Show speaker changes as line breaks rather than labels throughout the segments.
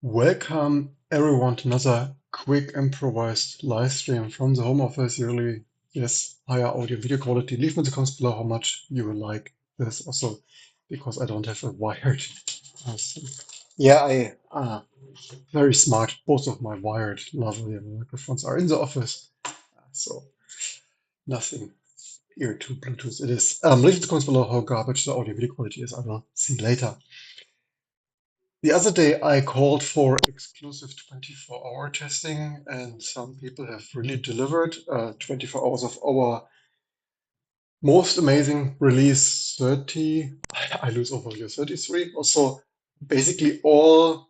Welcome everyone to another quick improvised live stream from the home office. Usually, yes, higher audio video quality. Leave me in the comments below how much you will like this. Also, because I don't have a wired. uh, yeah, I very smart. Both of my wired lovely microphones are in the office, so nothing here to Bluetooth. It is. Leave in the comments below how garbage the audio video quality is. I will see later. The other day, I called for exclusive 24-hour testing, and some people have really delivered 24 hours of our most amazing release 30. I lose overview 33. Also, basically all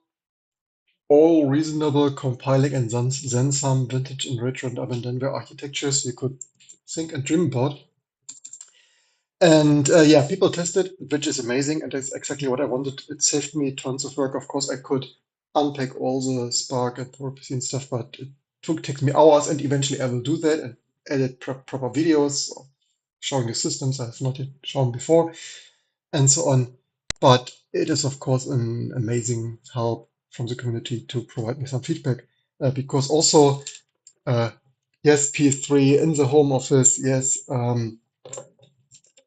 reasonable compiling and then some vintage and retro and abandonware architectures you could think and dream about. And yeah, people tested, which is amazing, and that's exactly what I wanted. It saved me tons of work. Of course, I could unpack all the Spark and PowerPC and stuff, but it takes me hours, and eventually I will do that and edit proper videos showing the systems I've not yet shown before, and so on. But it is, of course, an amazing help from the community to provide me some feedback, because also, yes, PS3 in the home office, yes.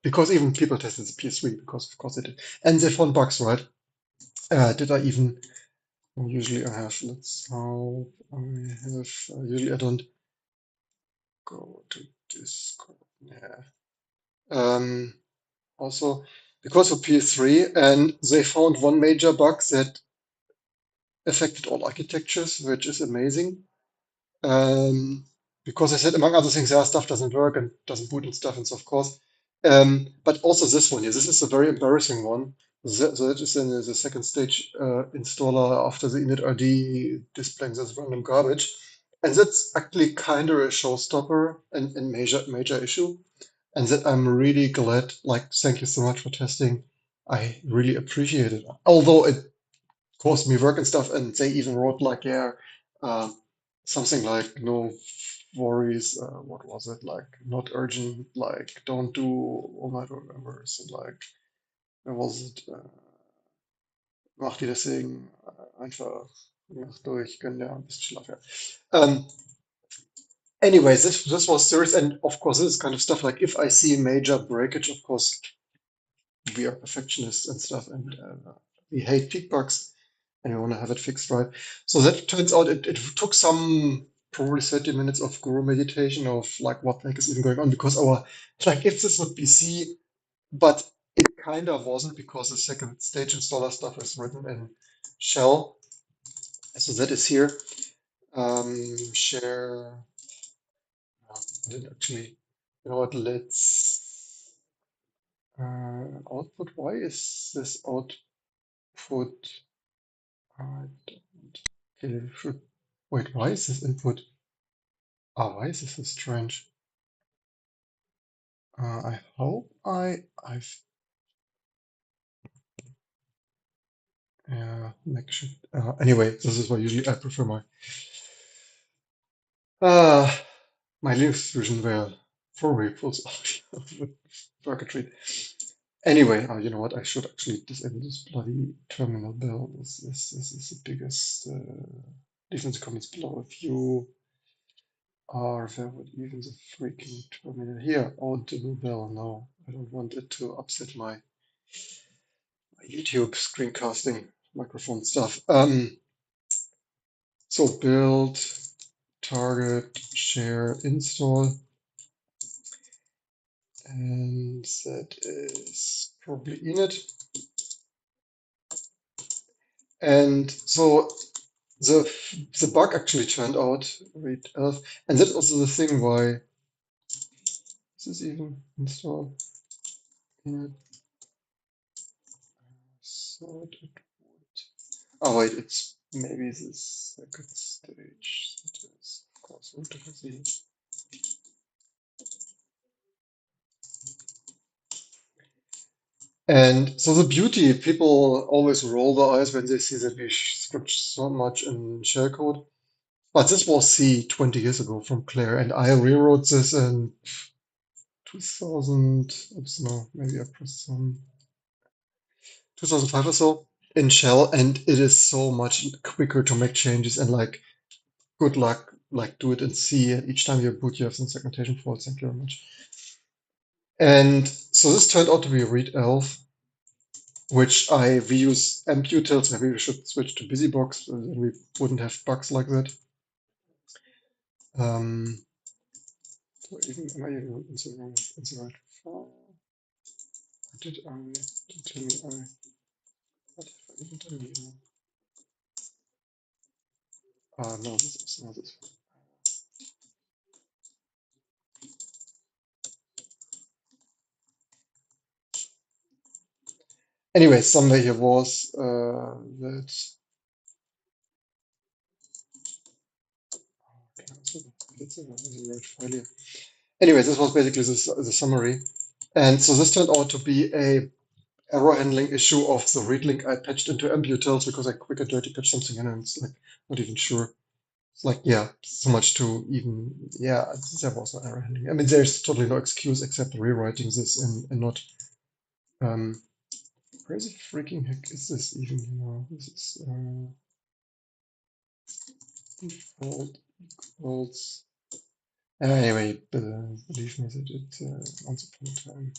Because even people tested the PS3, because of course they did. And they found bugs, right? Did I even, usually I have, usually I don't go to Discord. Yeah. Also, because of PS3, and they found one major bug that affected all architectures, which is amazing. Because I said, among other things, yeah, stuff doesn't work and doesn't boot and stuff, and so of course. But also this one here, this is a very embarrassing one. That is in the second stage installer after the initRD displaying this random garbage. And that's actually kind of a showstopper and major issue. And that I'm really glad, like, thank you so much for testing. I really appreciate it. Although it caused me work and stuff, and they even wrote like, yeah, uh, something like no worries. What was it like? Not urgent. Like don't do. Oh, I don't remember. So like, where was it? Mach dir deswegen einfach mach durch, gönn dir ein bisschen Schlaf. Ja. Anyways, this was serious, and of course, this is kind of stuff like if I see major breakage, of course, we are perfectionists and stuff, and we hate peak bugs. And we want to have it fixed right. So that turns out it took some probably 30 minutes of guru meditation of like what the heck is even going on because our like if this would be C, but it kind of wasn't because the second stage installer stuff is written in shell. So that is here. Share. I didn't actually. You know what? Let's output. Why is this output? I don't. Okay, should wait. Why is this input? Why is this so strange? I hope I've make sure. Anyway, this is why usually I prefer uh, my Linux version where probably pulls out circuitry. Anyway, you know what? I should actually disable this bloody terminal bell. This is the biggest. Leave in the comments below if you are there with even the freaking terminal here. Audible bell. No, I don't want it to upset my YouTube screencasting microphone stuff. So build, target, share, install, and that is probably init. And so the bug actually turned out read elf, and that's also the thing why is this even install init. So it would. Oh wait, it's maybe the second stage. That is, of course, ultimately. And so the beauty, people always roll their eyes when they see that we script so much in shellcode. But this was C 20 years ago from Claire, and I rewrote this in 2000, oops, no, maybe I pressed some, 2005 or so. in shell, and it is so much quicker to make changes, and like good luck, like do it in C, and each time you boot you have some segmentation faults. Thank you very much. And so this turned out to be readelf, which we use MPutils. Maybe we should switch to BusyBox, and we wouldn't have bugs like that. So even, am I even in the right file? Did I, don't tell me what have I even done here? No, this is not this one. Anyway, somewhere here was that. It's a right file here. Anyway, this was basically the summary. And so this turned out to be a error handling issue of the read link I patched into MPutils because I quick and dirty patched something in and it's like not even sure. It's like, yeah, so much to even, yeah, there was no error handling. I mean, there's totally no excuse except rewriting this and not, where is the freaking heck is this even, you know, this is default equals, anyway, believe me that it, once upon a time.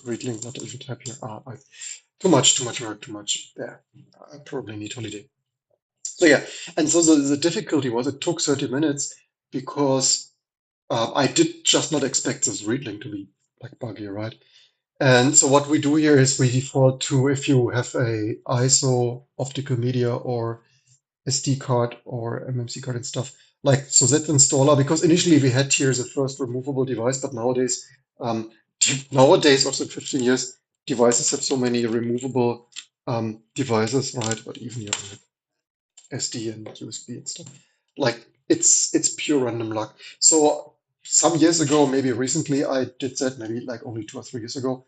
Read link, not even type here. Too much work, too much. Yeah, I probably need holiday. So yeah, and so the difficulty was it took 30 minutes because I did just not expect this read link to be like buggy, right? And so what we do here is we default to, if you have a ISO optical media or SD card or MMC card and stuff, like so that installer, because initially we had here the first removable device, but nowadays, also in 15 years, devices have so many removable devices, right? But even your SD and USB and stuff, like it's pure random luck. So some years ago, maybe recently, I did that, maybe like only 2 or 3 years ago,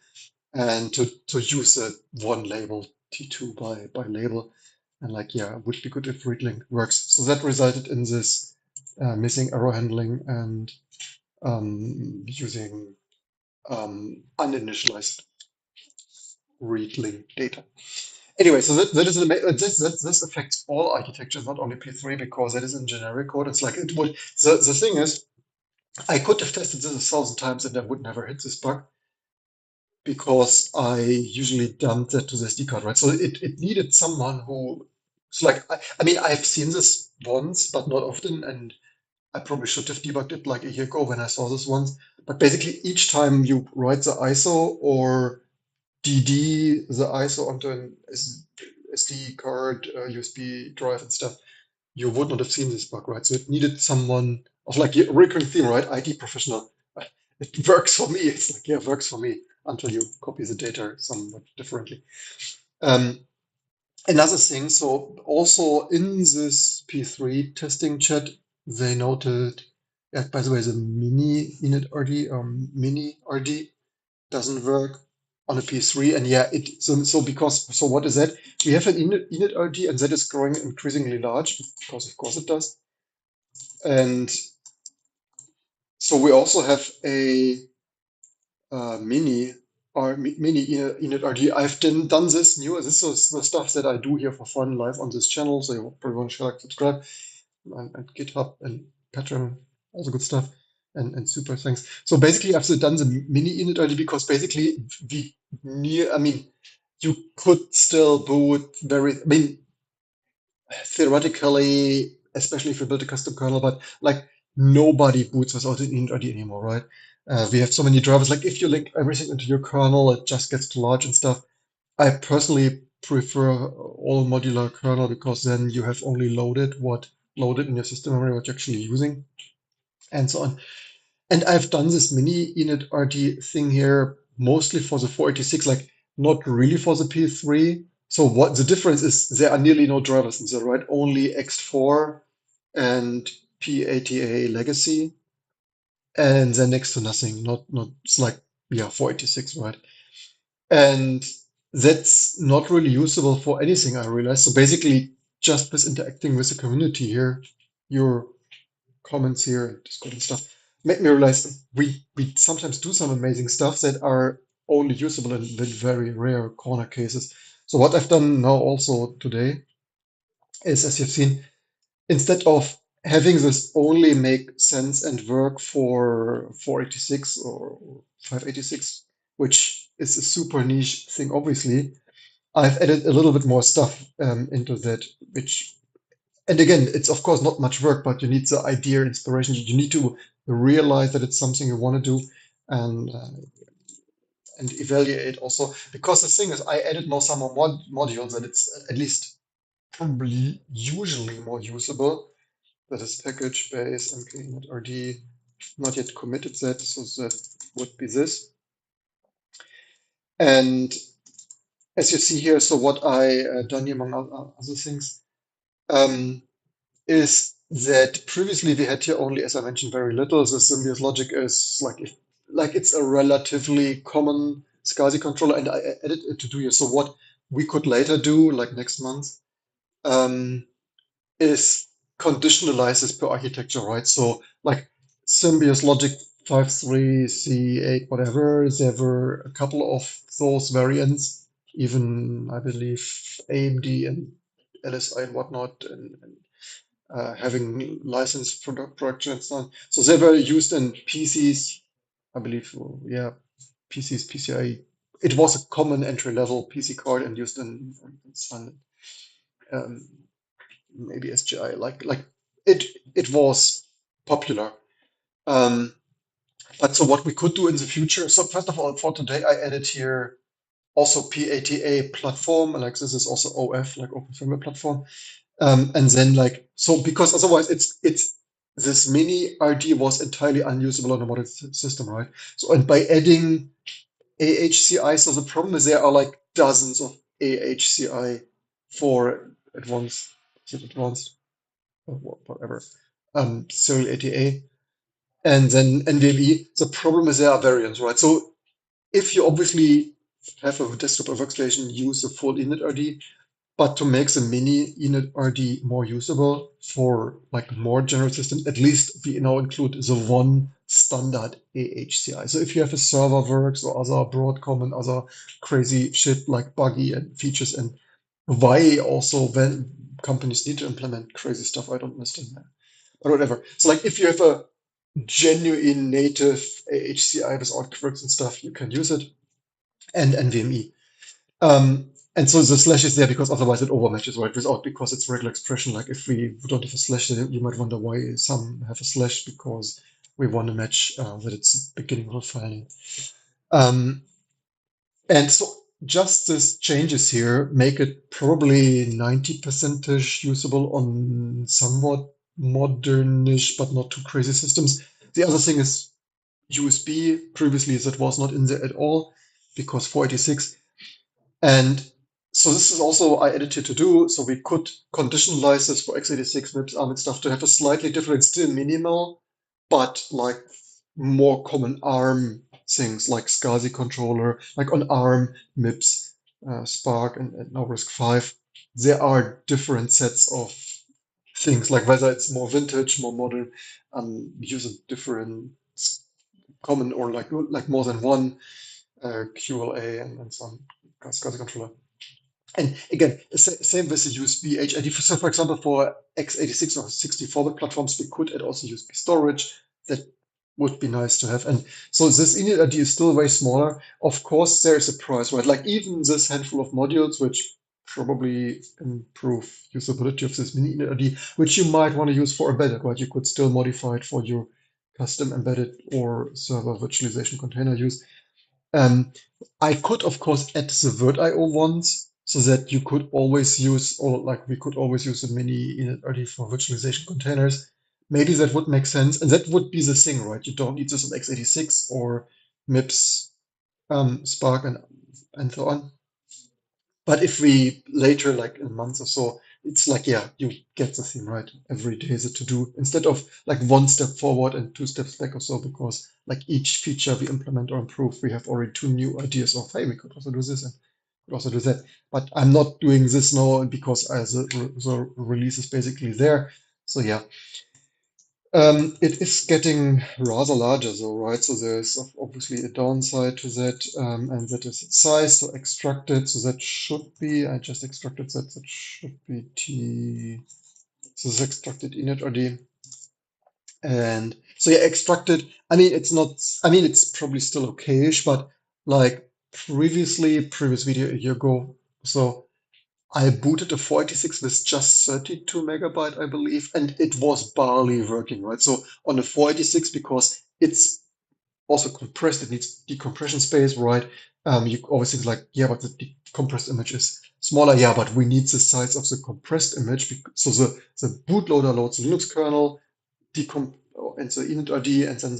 and to use a one label T2 by label, and like yeah, it would be good if readlink works. So that resulted in this missing error handling and using uninitialized readlink data. Anyway, so that is this affects all architectures, not only P3, because that is in generic code. It's like it would. The thing is, I could have tested this 1,000 times and I would never hit this bug because I usually dump that to the SD card, right? So it needed someone who, it's like, I mean, I've seen this once, but not often, and I probably should have debugged it like a year ago when I saw this once. But basically, each time you write the ISO or DD the ISO onto an SD card, USB drive and stuff, you would not have seen this bug, right? So it needed someone of like a recurring theme, right? IT professional. It works for me. It's like, yeah, it works for me until you copy the data somewhat differently. Um, Another thing, so also in this P3 testing chat, they noted, by the way, the mini init.rd, mini RD doesn't work on a P3. And yeah, so what is that? We have an init.rd and that is growing increasingly large because of course it does. And so we also have a mini init.rd. I've done this new. This is the stuff that I do here for fun live on this channel. So you probably want to like, subscribe and GitHub and Patreon, all the good stuff. And super thanks. So basically, I've done the mini init.rd because basically I mean, you could still boot I mean, theoretically, especially if you build a custom kernel, but like nobody boots without an init.rd anymore, right? We have so many drivers. Like if you link everything into your kernel, it just gets too large and stuff. I personally prefer all modular kernel because then you have only loaded in your system memory, what you're actually using, and so on. And I've done this mini init.rd thing here mostly for the 486, like not really for the P3. So what the difference is, there are nearly no drivers in there, right? Only ext4 and PATA legacy, and then next to nothing. Not it's like, yeah, 486, right? And that's not really usable for anything, I realized. So basically, just with interacting with the community here, your comments here and Discord and stuff, made me realize we sometimes do some amazing stuff that are only usable in very rare corner cases. So what I've done now also today is, as you've seen, instead of having this only make sense and work for 486 or 586, which is a super niche thing, obviously, I've added a little bit more stuff into that, which, and again, it's of course not much work, but you need the idea, inspiration. You need to realize that it's something you want to do and evaluate also. Because the thing is, I added now some more modules and it's at least probably usually more usable. That is package base mk-init-rd, not yet committed that, so that would be this. And as you see here, so what I done here among other things is that previously we had here only, as I mentioned, very little. The Symbios logic is like it's a relatively common SCSI controller, and I added it to do here. So what we could later do, like next month, um, is conditionalize this per architecture, right? So like Symbios Logic 5.3, C8, whatever, there were a couple of those variants, even I believe AMD and LSI and whatnot, and having licensed production and so on. So they were used in PCs, I believe, yeah, PCs, PCI. It was a common entry level PC card and used in Sun. Um, maybe SGI. Like it was popular. Um, but so what we could do in the future. So first of all, for today, I added here also PATA platform. Like this is also OF, like Open Firmware Platform. And then like so because otherwise it's this mini RD was entirely unusable on a modern system, right? So and by adding AHCI, so the problem is there are like dozens of AHCI for advanced, is it advanced? Whatever, serial ATA, and then NVMe. The problem is there are variants, right? So if you obviously have a desktop or workstation, use the full init-RD, but to make the mini init-RD more usable for like more general systems, at least we now include the one standard AHCI. So if you have a server works or other Broadcom and other crazy shit like buggy and features and why also when companies need to implement crazy stuff, I don't understand that or whatever. So like if you have a genuine native HCI without quirks and stuff, you can use it, and NVMe. And so the slash is there because otherwise it overmatches, right? Without, because it's regular expression. Like if we don't have a slash, then you might wonder why some have a slash, because we want to match that it's beginning of a file name. And so just these changes here make it probably 90% usable on somewhat modernish but not too crazy systems. The other thing is USB. Previously, that was not in there at all because 486. And so this is also I edited to do. So we could conditionalize this for x86 MIPS ARM and stuff to have a slightly different, still minimal, but like more common ARM things like SCSI controller, like on ARM, MIPS, Spark, and now RISC-V. There are different sets of things, like whether it's more vintage, more modern, use a different common or like more than one QLA and so on, SCSI controller. And again, same with the USB HID. So for example, for x86 or 64-bit platforms, we could add also USB storage. That would be nice to have. And so this init-ID is still way smaller. Of course, there is a price, right? Like even this handful of modules, which probably improve usability of this mini init-ID, which you might want to use for embedded, right? You could still modify it for your custom embedded or server virtualization container use. I could, of course, add the VirtIO ones so that you could always use, or like we could always use a mini init-RD for virtualization containers. Maybe that would make sense. And that would be the thing, right? You don't need this on x86 or MIPS, Spark, and so on. But if we later, like in a month or so, it's like, yeah, you get the theme right. Every day is a to do instead of like one step forward and two steps back or so, because like each feature we implement or improve, we have already two new ideas of, hey, we could also do this and could also do that. But I'm not doing this now because the release is basically there. So yeah. It is getting rather larger though, right? So there's obviously a downside to that, and that is its size. So extracted, so that should be, I just extracted that, that should be T, so this extracted init.rd. And so yeah, extracted, I mean, it's not, I mean, it's probably still okay-ish, but like previous video a year ago, so I booted a 486 with just 32 megabyte, I believe, and it was barely working, right? So on the 486, because it's also compressed, it needs decompression space, right? You always think like, yeah, but the decompressed image is smaller. Yeah, but we need the size of the compressed image. So the bootloader loads the Linux kernel, and the init.rd, and then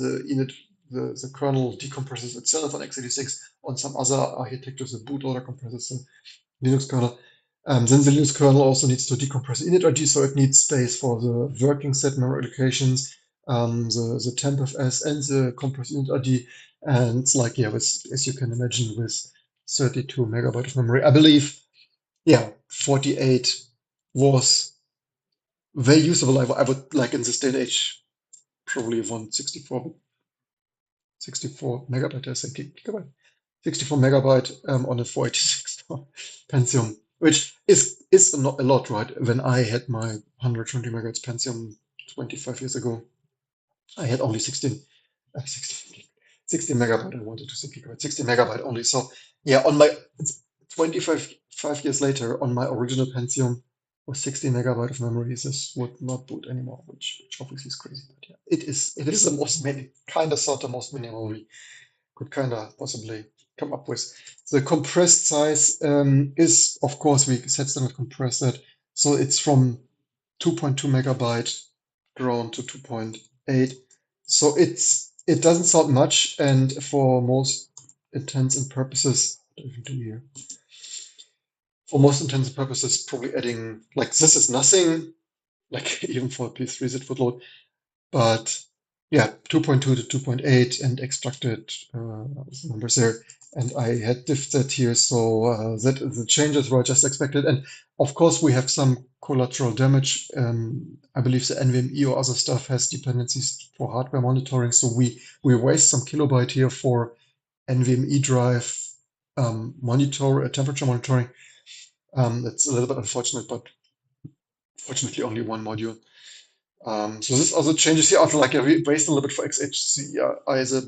the kernel decompresses itself on x86. On some other architectures, the bootloader compresses the Linux kernel. Then the Linux kernel also needs to decompress init.rd, so it needs space for the working set memory allocations, the tempfs, and the compressed init.rd. And it's like, yeah, as you can imagine, with 32 megabyte of memory, I believe, yeah, 48 was very usable. I would like in this day and age probably want 64 megabyte, I think, gigabyte. 64 megabyte on a 486 Pentium, which is not a lot, right? When I had my 120 megahertz Pentium 25 years ago, I had only 16 megabyte. I wanted to say gigabyte, 16 megabyte only. So yeah, on my 25 5 years later, on my original Pentium with 16 megabyte of memory, this would not boot anymore, which obviously is crazy. But yeah, it is the most kind of sort of most minimal we could kind of possibly come up with. The compressed size is, of course, we set standard compress that. So it's from 2.2 megabyte grown to 2.8. So it doesn't sound much, and for most intents and purposes, what do we do here? For most intents and purposes, probably adding like this is nothing, like even for P3s it would load. But yeah, 2.2 to 2.8 and extracted the numbers there. And I had diffed that here, so that the changes were just expected. And of course, we have some collateral damage. I believe the NVMe or other stuff has dependencies for hardware monitoring. So we waste some kilobyte here for NVMe drive temperature monitoring. That's a little bit unfortunate, but fortunately only one module. So this also changes here after like we waste a little bit for XHCI as a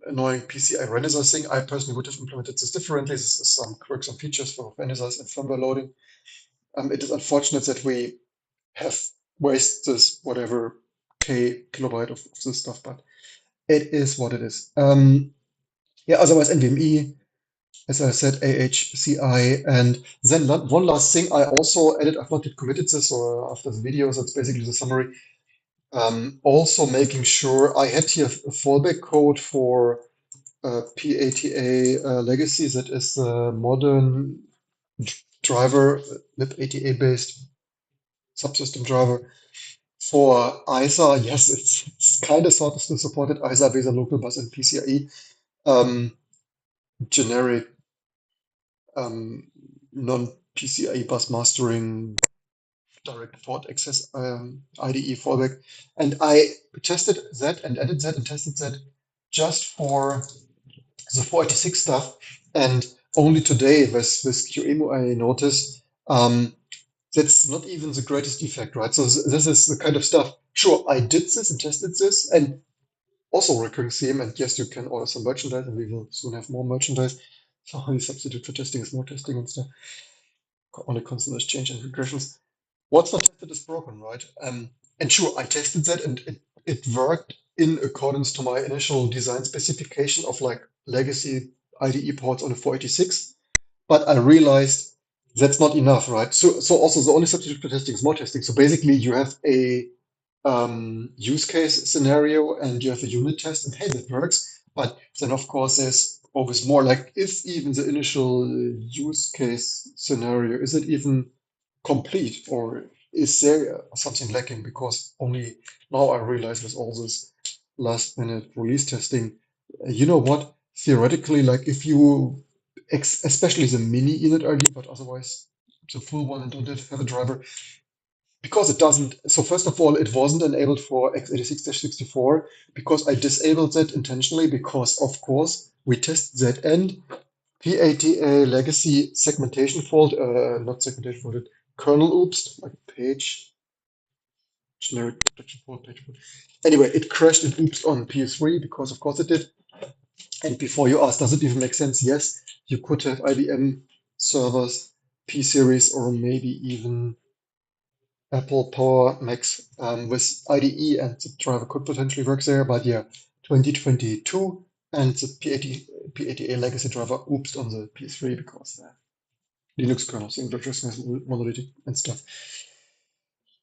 annoying PCI Renesas thing. I personally would have implemented this differently. This is some quirks and features for Renesas and firmware loading. It is unfortunate that we have wasted this whatever kilobyte of this stuff, but it is what it is. Yeah, otherwise NVMe, as I said, AHCI, and then one last thing I also added. I've not yet committed this, or after the video, so it's basically the summary. Also making sure I had here a fallback code for PATA legacy, that is the modern driver, libATA based subsystem driver for ISA. Yes, it's kind of sort of still supported ISA based on local bus and PCIe. Generic non-PCIe bus mastering direct port access IDE fallback. And I tested that and added that and tested that just for the 486 stuff. And only today with QEMU, I noticed that's not even the greatest defect, right? So this is the kind of stuff. Sure, I did this and tested this, and also recurring theme. And yes, you can order some merchandise, and we will soon have more merchandise. So the substitute for testing is more testing and stuff. Only constant change and regressions. What's not tested is broken, right? And sure, I tested that and it worked in accordance to my initial design specification of like legacy IDE ports on a 486. But I realized that's not enough, right? So also the only substitute for testing is more testing. So basically you have a use case scenario and you have a unit test and hey, that works. But then of course there's always more like, is even the initial use case scenario, is it even complete or is there something lacking? Because only now I realize with all this last minute release testing, you know what? Theoretically, like if you, especially the mini init RD, but otherwise the full one and don't have a driver, because it doesn't. So first of all, it wasn't enabled for x86-64 because I disabled that intentionally because, of course, we test ZN PATA legacy segmentation fault, not segmentation fault, kernel oops, like page, generic protection fault, page fault. Anyway, it crashed and oops on PS3 because, of course, it did. And before you ask, does it even make sense? Yes, you could have IBM servers, P series, or maybe even Apple Power Max with IDE, and the driver could potentially work there. But yeah, 2022, and the PATA legacy driver oopsed on the PS3 because the Linux kernel single addressing is monolithic and stuff.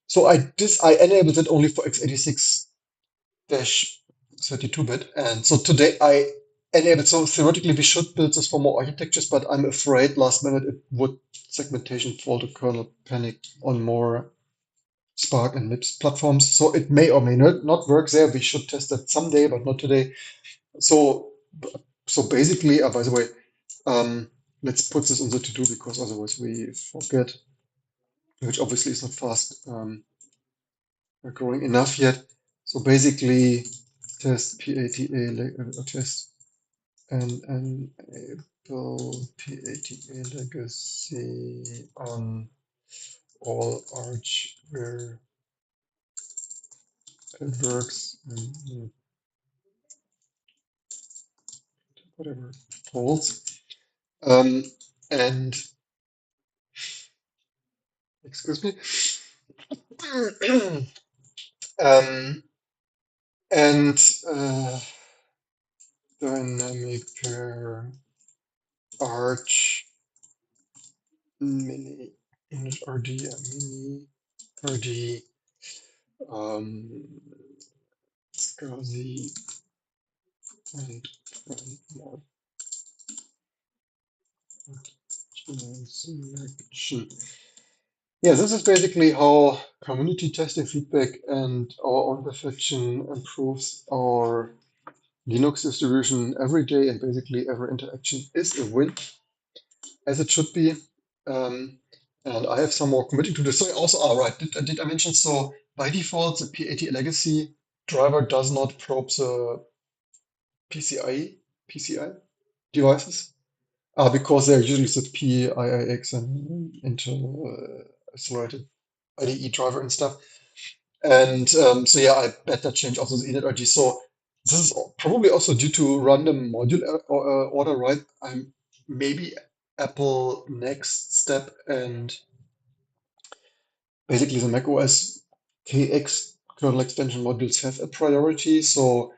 So I enabled it only for x86-32-bit, and so today I enabled. So theoretically, we should build this for more architectures, but I'm afraid last minute it would segmentation fall to kernel panic on more Spark and MIPS platforms. So it may or may not work there. We should test that someday, but not today. So so basically, by the way, let's put this on the to-do because otherwise we forget, which obviously is not fast growing enough yet. So basically, test PATA test and enable PATA legacy on all Arch where it works and whatever holds. And excuse me. um, and dynamic pair arch mini init rd mini rd SCSI and more selection. Yeah, this is basically how community testing feedback and our own perfection improves our Linux distribution every day, and basically every interaction is a win, as it should be. And I have some more committing to this. So also, right, did I mention, so by default, the PAT legacy driver does not probe the PCI devices, because they're usually set PIIX and Intel accelerated IDE driver and stuff. And so yeah, I bet that changed also the init. So this is probably also due to random module order, right? I'm maybe Apple next step and basically the macOS KX kernel extension modules have a priority. So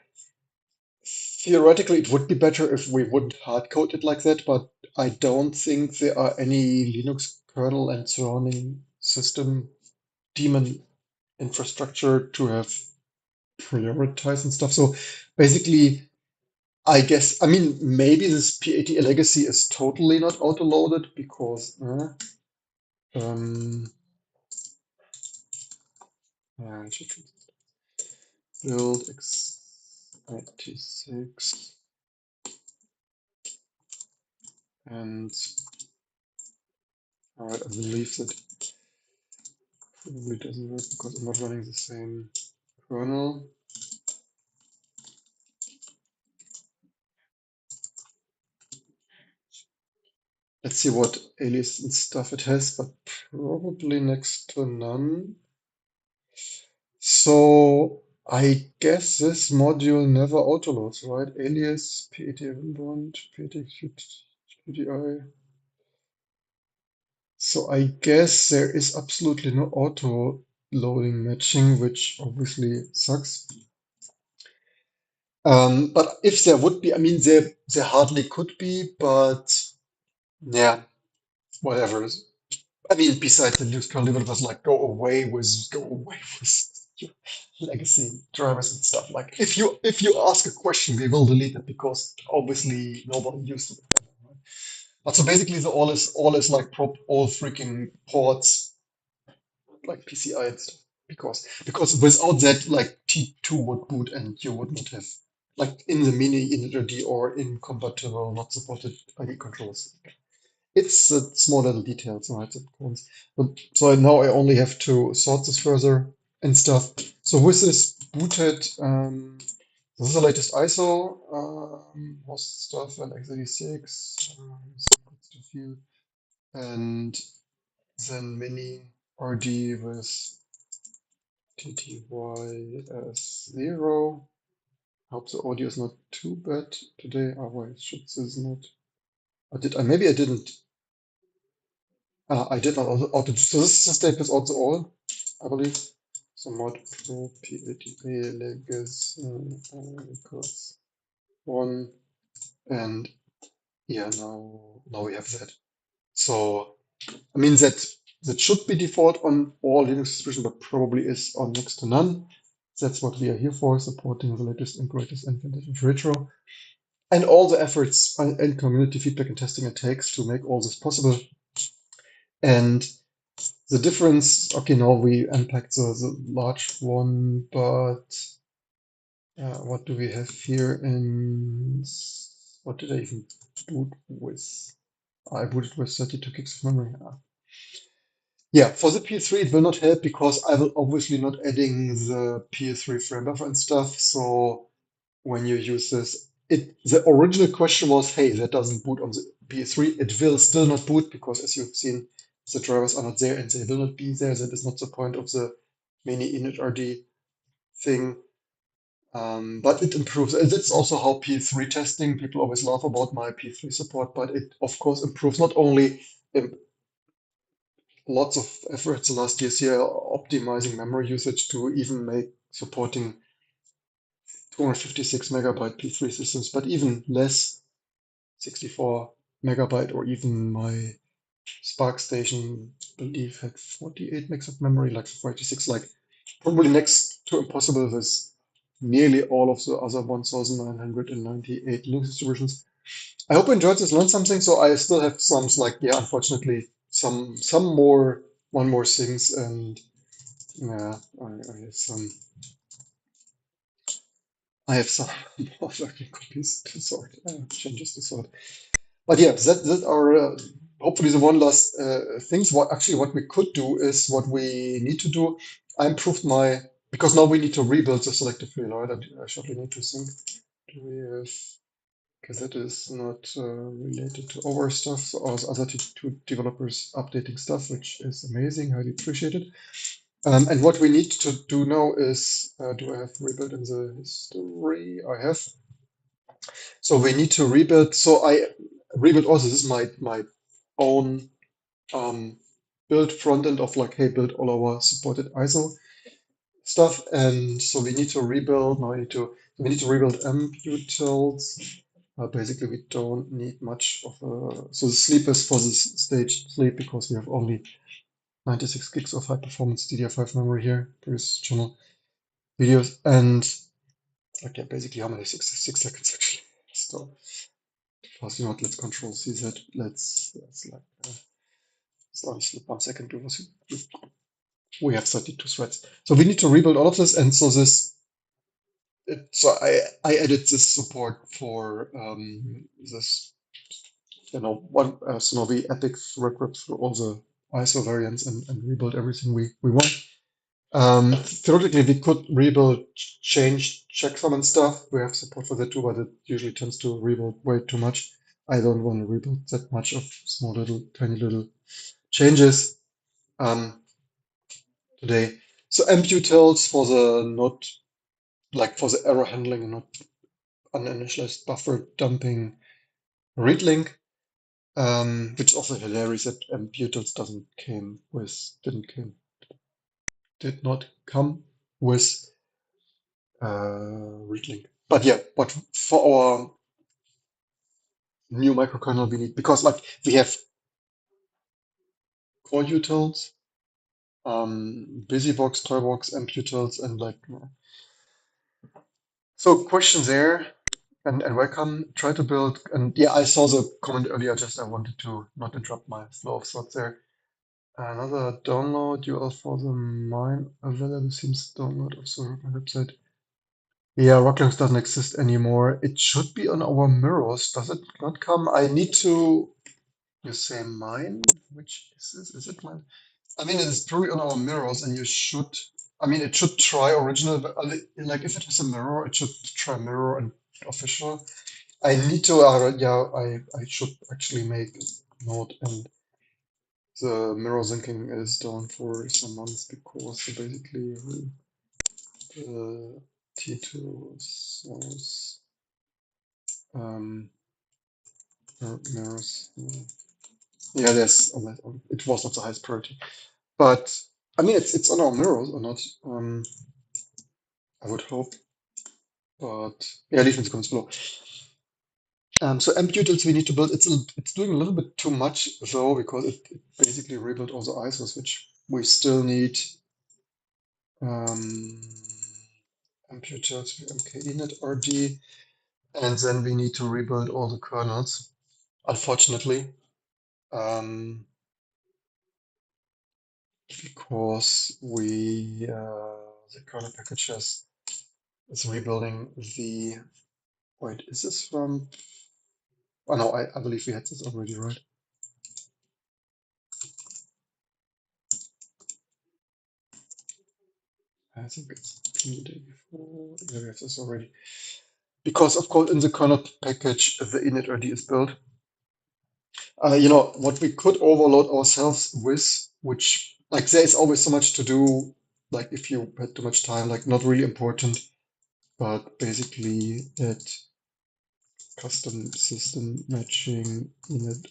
theoretically, it would be better if we wouldn't hard code it like that, but I don't think there are any Linux kernel and surrounding system daemon infrastructure to have prioritize and stuff. So basically, I guess, I mean, maybe this PAT legacy is totally not auto-loaded because um, I should build x86 and all right, I believe that probably doesn't work because I'm not running the same kernel. Let's see what alias and stuff it has, but probably next to none. So I guess this module never autoloads, right? Alias, PET inbound, PET QDI. So I guess there is absolutely no auto loading matching, which obviously sucks. But if there would be, I mean, there hardly could be, but yeah, whatever. I mean, besides the Linux kernel developers, like go away with your legacy drivers and stuff. Like if you ask a question, we will delete it because obviously nobody used it. Right? But so basically, the all is like prop all freaking ports like PCI and stuff. Because without that, like T2 would boot and you would not have like in the mini init or incompatible not supported ID controls. It's a small little details, right? That counts. But, so now I only have to sort this further and stuff. So with this booted, this is the latest ISO, host stuff and x86, some good stuff here, and then mini RD with TTYS0. Hope the audio is not too bad today. Otherwise, should this not? Maybe I didn't. I did not auto. So this is the state with also all, I believe. So mod pro PATA legacy equals 1, and yeah, now we have that. So I mean that should be default on all Linux distributions, but probably is on next to none. That's what we are here for, supporting the latest and greatest and vintage retro, and all the efforts and community feedback and testing it takes to make all this possible. And the difference, okay, now we unpacked the large one, but what do we have here in, what did I even boot with? I booted with 32 gigs of memory. Yeah, for the PS3, it will not help because I will obviously not adding the PS3 frame buffer and stuff. So when you use this, the original question was, hey, that doesn't boot on the PS3. It will still not boot because, as you've seen, the drivers are not there and they will not be there. That is not the point of the mini initRD thing. But it improves. And that's also how PS3 testing. People always laugh about my PS3 support, but it of course improves not only lots of efforts the last years here optimizing memory usage to even make supporting 256 megabyte P3 systems, but even less 64 megabyte, or even my Spark Station, I believe, had 48 megs of memory, like 46, like probably next to impossible with nearly all of the other 1998 Linux distributions. I hope you enjoyed this, learned something. So I still have some, like, yeah, unfortunately, some more, one more things, and yeah, I have some, I have some more working copies to sort, changes to sort. But yeah, that are hopefully the one last things. What we could do is what we need to do. I improved my, because now we need to rebuild the selective reload. I shortly need to think. Do we have, because that is not related to our stuff. So our other two developers updating stuff, which is amazing, highly appreciated. And what we need to do now is, do I have rebuild in the history? I have. So we need to rebuild. So I rebuild also, this is my own build front end of like, hey, build all our supported ISO stuff. And so we need to rebuild. Now we need to rebuild MPutils. Basically, we don't need much of so the sleep is for this stage sleep because we have only 96 gigs of high performance DDR5 memory here, previous channel videos. And okay, basically how many? 6 seconds actually. So fast, you know what, let's control CZ. Let's like, so only sleep 1 second because we have 32 threads. So we need to rebuild all of this. And so so I added this support for this, one, so now we epic thread grip through all the ISO variants and rebuild everything we want. Theoretically, we could rebuild, change checksum and stuff. We have support for that too, but it usually tends to rebuild way too much. I don't want to rebuild that much of small little, tiny little changes today. So MPutils for the not, like for the error handling and not uninitialized buffer dumping read link, which is also hilarious that MPutils did not come with read link. But yeah, but for our new microkernel we need, because like we have core utils, busybox, toybox, MPutils, and like, so question there. And welcome. Try to build, and yeah, I saw the comment earlier. Just I wanted to not interrupt my flow of thoughts there. Another download URL for the mine available seems download of the website. Yeah, Rocklinks doesn't exist anymore. It should be on our mirrors. Does it not come? I need to. you say mine, which is this? Is it mine? I mean, it's probably on our mirrors, and you should. I mean, it should try original, but like if it has a mirror, it should try mirror and official. I need to. Yeah, I should actually make a note, and the mirror syncing is down for some months because basically the T2 source mirrors. Yeah, there's it was not the highest priority, but I mean it's on our mirrors or not. I would hope, but yeah, leave in the comments below. So MPutils we need to build. It's doing a little bit too much though because it basically rebuilt all the ISOs, which we still need. Um, MPutils mkinit rd, and then we need to rebuild all the kernels. Unfortunately, because the kernel packages is rebuilding the. Wait, is this from? Oh no, I believe we had this already, right? I think it's the day before. Yeah, we have this already. Because of course in the kernel package the init is built. What we could overload ourselves with, which like there is always so much to do, like if you had too much time, like not really important, but basically that custom system matching init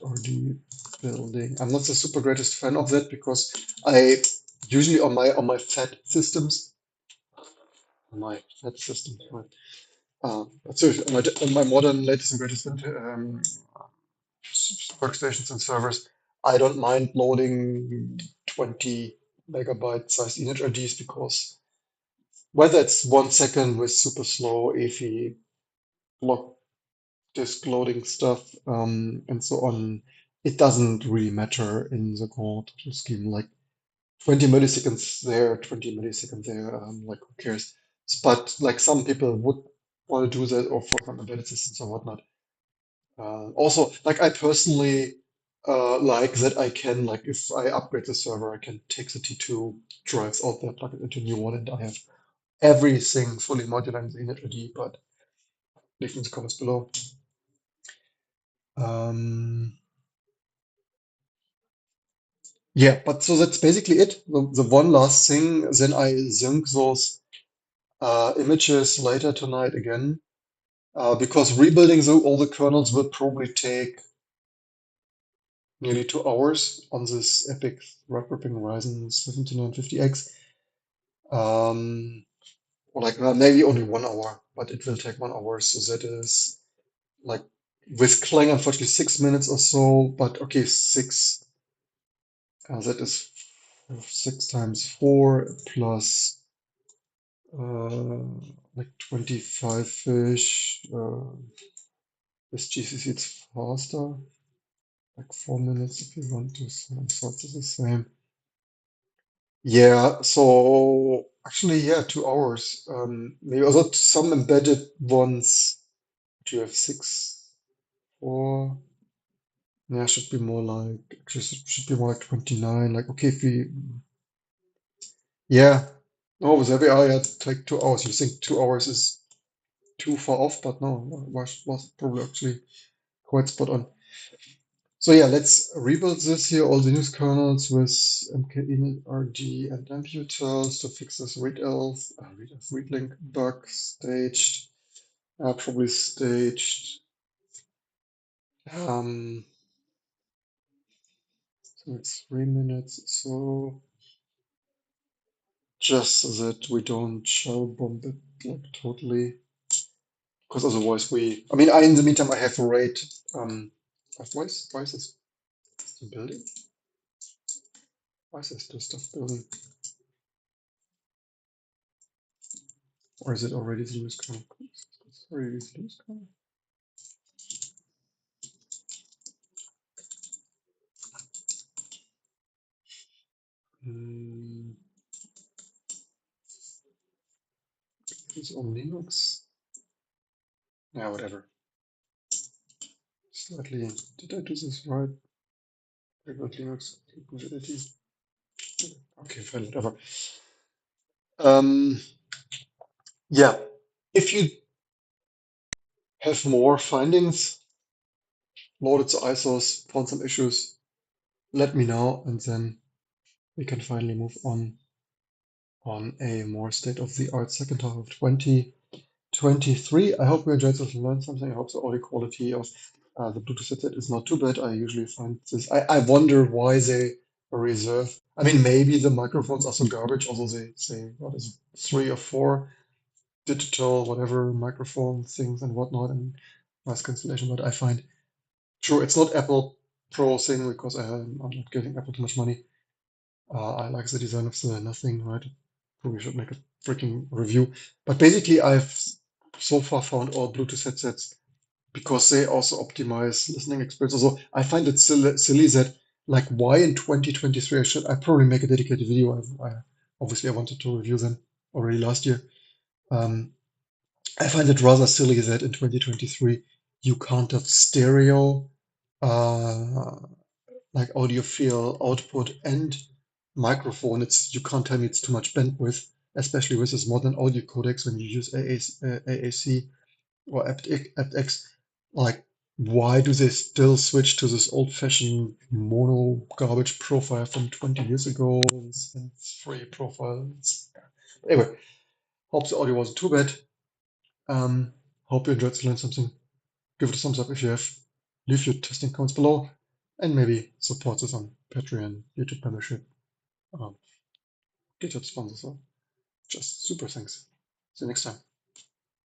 building. I'm not the super greatest fan of that because I usually on my fat systems, right? But seriously, on my modern latest and greatest workstations and servers, I don't mind loading 20 megabyte sized init because whether it's 1 second with super slow AFI block disk loading stuff and so on, it doesn't really matter in the code scheme. Like 20 milliseconds there, 20 milliseconds there, like who cares? But like some people would want to do that, or for some embedded systems or whatnot. Also, like I personally like that I can, like if I upgrade the server, I can take the T2 drives out there, plug it into a new one, and I have everything fully modular in the init, but leave in the comments below. Yeah, but so that's basically it. The one last thing, then I sync those images later tonight again, because rebuilding all the kernels will probably take nearly 2 hours on this epic thread-ripping Ryzen 7950X. Or like maybe only 1 hour, but it will take 1 hour. So that is like with Clang, unfortunately, 6 minutes or so. But okay, that is 6 times 4 plus like 25-ish. With GCC, it's faster, like 4 minutes if you want to. So it's the same. Yeah, so actually, yeah, 2 hours. Maybe also some embedded ones. Do you have 6, 4? Yeah, should be more like actually should be more like 29. Like okay, if we yeah. No, with every hour, yeah, take 2 hours. You think 2 hours is too far off, but no, was probably actually quite spot on. So yeah, let's rebuild this here, all the news kernels with mkinit rd and mputils to fix this readlink bug staged, probably staged. So it's 3 minutes. So just so that we don't shell bomb it like totally, because otherwise I mean, in the meantime, I have a RAID. Why is this still building? Why is this still stuff building? Or is it already the news kernel? It's already the news kernel. It's on Linux. Yeah, whatever. Slightly. Did I do this right? Linux capability. Okay, fine, whatever. Um, yeah, if you have more findings, loaded the ISOs, found some issues, let me know, and then we can finally move on a more state-of-the-art second half of 2023. I hope you enjoyed this and learned something. I hope the audio quality of the Bluetooth headset is not too bad. I usually find this. I wonder why they reserve. I mean, maybe the microphones are so garbage, although they say what is it, 3 or 4 digital whatever microphone things and whatnot and noise cancellation. But I find sure it's not Apple Pro thing because I'm not giving Apple too much money. I like the design of the nothing, right? Probably should make a freaking review. But basically, I've so far found all Bluetooth headsets because they also optimize listening experience. Also, I find it silly that like why in 2023 I probably make a dedicated video. Obviously I wanted to review them already last year. I find it rather silly that in 2023 you can't have stereo uh, like audiophile output and microphone. You can't tell me it's too much bandwidth, especially with this modern audio codecs when you use AAC or aptX. Like, why do they still switch to this old-fashioned mono garbage profile from 20 years ago? It's free profile. Anyway, hope the audio wasn't too bad. Hope you enjoyed to learn something. Give it a thumbs up if you have. Leave your testing comments below, and maybe support us on Patreon, YouTube membership, GitHub sponsors. So just super thanks. See you next time.